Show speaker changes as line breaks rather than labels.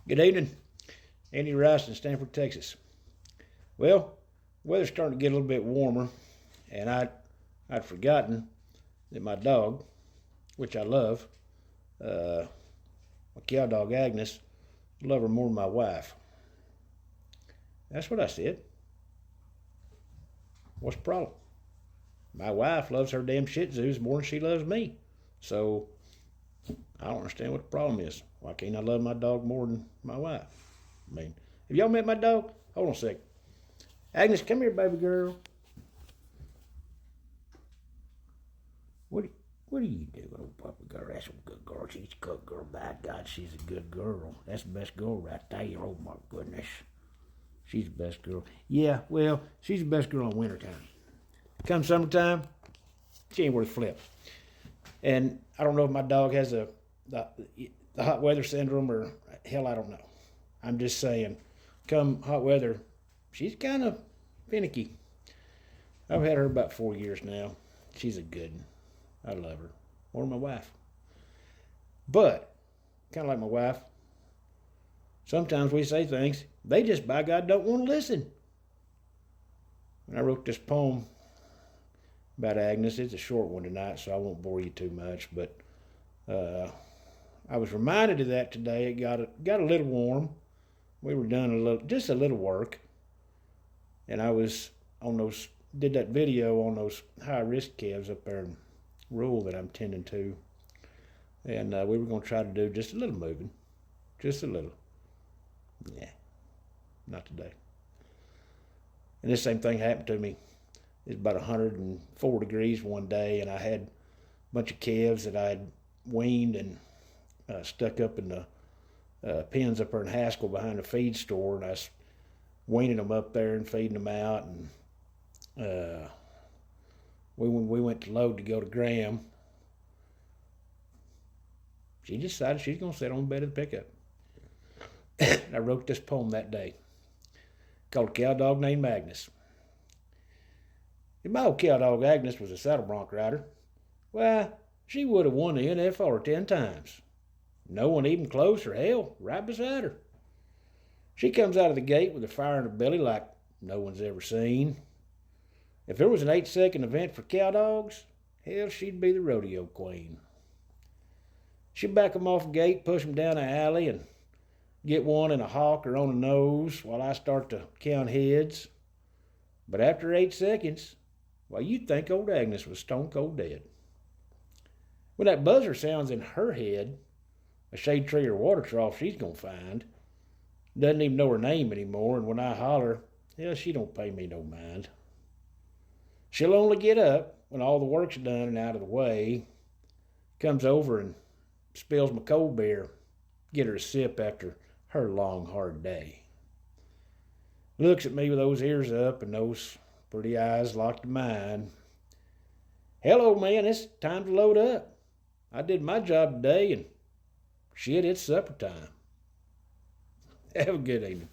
Good evening. Andy Rice in Stanford, Texas. Well, weather's starting to get a little bit warmer, and I'd forgotten that my dog, which I love, my cow dog Agnes, I love her more than my wife. That's what I said. What's the problem? My wife loves her damn Shih Tzus more than she loves me. So I don't understand what the problem is. Why can't I love my dog more than my wife? I mean, have y'all met my dog? Hold on a second. Agnes, come here, baby girl. What are you doing, old puppy girl? That's a good girl. She's a good girl. By God, she's a good girl. That's the best girl right there. Oh, my goodness. She's the best girl. Yeah, well, she's the best girl in wintertime. Come summertime, she ain't worth a flip. And I don't know if my dog has the hot weather syndrome or hell, I don't know. I'm just saying, come hot weather, she's kind of finicky. I've had her about 4 years now. She's a good one. I love her. More than my wife. But, kind of like my wife, sometimes we say things, they just, by God, don't want to listen. And I wrote this poem about Agnes. It's a short one tonight, so I won't bore you too much. But I was reminded of that today. It got a little warm. We were doing just a little work, and I was did that video on those high risk calves up there in rural that I'm tending to, and we were going to try to do just a little moving, just a little. Yeah, not today. And this same thing happened to me. It's about 104 degrees one day, and I had a bunch of calves that I had weaned and stuck up in the pens up there in Haskell behind the feed store, and I was weaning them up there and feeding them out. And we went to load to go to Graham. She decided she's going to sit on the bed of the pickup. I wrote this poem that day called Cow Dog Named Agnes. If my old cow dog Agnes was a saddle bronc rider, why, she would have won the NFL 10 times. No one even close or hell right beside her. She comes out of the gate with a fire in her belly like no one's ever seen. If there was an 8-second event for cow dogs, hell, she'd be the rodeo queen. She'd back them off the gate, push them down the alley, and get one in a hawk or on the nose while I start to count heads. But after 8 seconds, well, you'd think old Agnes was stone cold dead. When that buzzer sounds in her head, a shade tree or water trough she's going to find. Doesn't even know her name anymore, and when I holler, hell, she don't pay me no mind. She'll only get up when all the work's done and out of the way, comes over and spills my cold beer, get her a sip after her long, hard day. Looks at me with those ears up and those pretty eyes locked in mine. Hello, man, it's time to load up. I did my job today, and shit, it's supper time. Have a good evening.